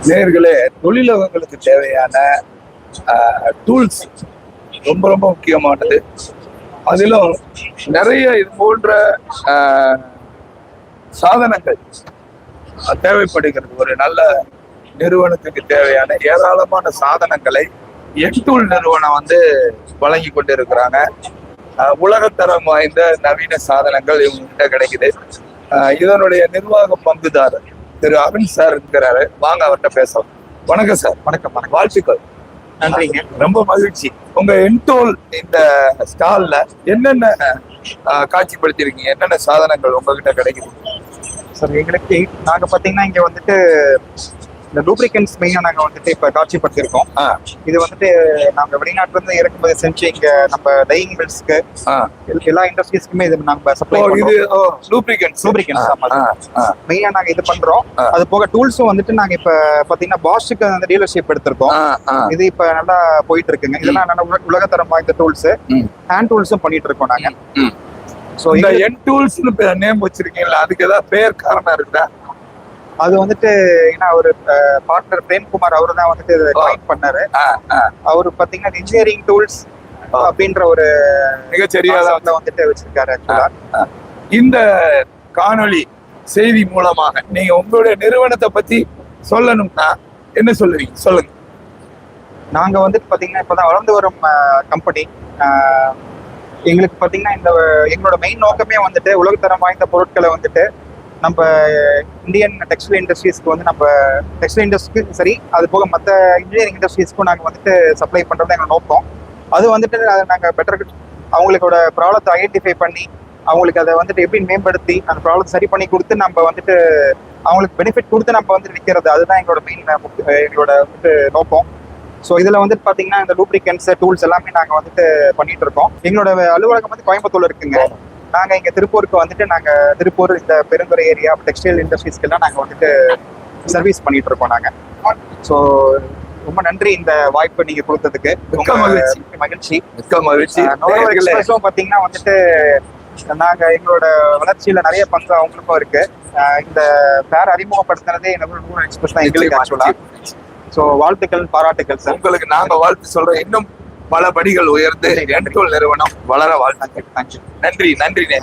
நேயர்களே, தொழிலகங்களுக்கு தேவையான டூல்ஸ் ரொம்ப ரொம்ப முக்கியமானது. அதிலும் நிறைய இது போன்ற சாதனங்கள் தேவைப்படுகிறது. ஒரு நல்ல நிறுவனத்துக்கு தேவையான ஏராளமான சாதனங்களை எக்டூல் நிறுவனம் வழங்கி கொண்டு இருக்கிறாங்க. உலகத்தரம் வாய்ந்த நவீன சாதனங்கள் இவங்ககிட்ட கிடைக்குது. இதனுடைய நிர்வாக பங்குதாரர் திரு அருண் சார் இருக்கிறாரு. வாங்க அவர்கிட்ட பேசலாம். வணக்கம் சார். வணக்கம். வாழ்த்துக்கள். நன்றிங்க. ரொம்ப மகிழ்ச்சி. உங்க என்டோல் இந்த ஸ்டால்ல என்னென்ன காட்சிப்படுத்திருக்கீங்க? என்னென்ன சாதனங்கள் உங்ககிட்ட கிடைக்குது சார்? எங்களுக்கு நாங்க பாத்தீங்கன்னா இங்க இந்த லூப்ரிகன்ஸ் மெயினா நாங்க இப்ப காட்சிப்படுத்திருக்கோம். இது நாங்க வெளிநாட்டுல இருந்து இறக்குமதி செஞ்சு இங்க நம்ம டையிங் மில்ஸ்க்கு எல்லா இண்டஸ்ட்ரீஸ்க்குமே இது நாங்க சப்ளை பண்றோம். இது லூப்ரிகன்ஸ் மெயினா நாங்க இது பண்றோம். அது போக டூல்ஸும் நாங்க இப்ப பாத்தீங்கன்னா பாஷ்க்கு டீலர்ஷிப் எடுத்திருக்கோம். இது இப்ப நல்லா போயிட்டு இருக்குங்க. இதெல்லாம் நல்லா உலகத்தரம் வாய்ந்த டூல்ஸ். ஹேண்ட் டூல்ஸும் பண்ணிட்டு இருக்கோம் நாங்க. சோ இந்த என் டூல்ஸ்னு நேம் வச்சிருக்கீங்களா? அதுக்கு ஏதாவது பேர் காரணம் இருக்கா? அது ஏன்னா ஒரு பார்ட்னர் பிரேம்குமார் அவரு தான் ஜாயின் பண்ணாரு. அவரு பாத்தீங்கன்னா இன்ஜினியரிங் டூல்ஸ் அப்படின்ற ஒரு மிகச்சரியாத வச்சிருக்காரு. இந்த காணொளி செய்தி மூலமாக நீங்க உங்களுடைய நிறுவனத்தை பத்தி சொல்லணும்னா என்ன சொல்லுவீங்க? சொல்லுங்க. நாங்க பாத்தீங்கன்னா இப்பதான் வளர்ந்து வரும் கம்பெனி. எங்களுக்கு பாத்தீங்கன்னா எங்களோட மெயின் நோக்கமே உலகத்தரம் வாய்ந்த பொருட்களை நம்ம இந்தியன் டெக்ஸ்டைல் இண்டஸ்ட்ரீஸ்க்கு நம்ம டெக்ஸ்டைல் இண்டஸ்ட்ரிக்கு சரி, அது போக மற்ற இன்ஜினியரிங் இண்டஸ்ட்ரீஸ்க்கும் நாங்கள் சப்ளை பண்ணுறது எங்களோட நோக்கம். அது அதை நாங்கள் பெட்டர் அவங்களுக்கோட ப்ராப்ளத்தை ஐடென்டிஃபை பண்ணி அவங்களுக்கு அதை எப்படி மேம்படுத்தி அந்த ப்ராப்ளத்தை சரி பண்ணி கொடுத்து நம்ம அவங்களுக்கு பெனிஃபிட் கொடுத்து நம்ம விற்கிறது. அதுதான் எங்களோட மெயின் எங்களோட நோக்கம். ஸோ இதில் பார்த்தீங்கன்னா இந்த லூப்ரிகன்ஸ் டூல்ஸ் எல்லாமே நாங்கள் பண்ணிட்டு இருக்கோம். எங்களோட அலுவலகம் கோயம்புத்தூர்ல இருக்குங்க. நாங்க இங்க திருப்பூருக்கு நாங்க திருப்பூர் இந்த பெருந்துறை ஏரியா டெக்ஸ்டைல் இண்டஸ்ட்ரீஸ்க்கெல்லாம் நாங்க சர்வீஸ் பண்ணிட்டு இருக்கோம் நாங்க. ஸோ ரொம்ப நன்றி இந்த வாய்ப்பு நீங்க கொடுத்ததுக்கு. மகிழ்ச்சி. பாத்தீங்கன்னா நாங்க எங்களோட வளர்ச்சியில நிறைய பங்கு அவங்களுக்கும் இருக்கு. இந்த பேர் அறிமுகப்படுத்தினதே எக்ஸ்பிரஸ் தான் எங்களுக்கு ஆக்சுவலா. ஸோ வாழ்த்துக்கள், பாராட்டுக்கள் சார். உங்களுக்கு நாங்க வாழ்த்து சொல்றோம். இன்னும் பல படிகள் உயர்ந்து என்டோல் நிறுவனம் வளர வாழ்த்துக்கள். நன்றி.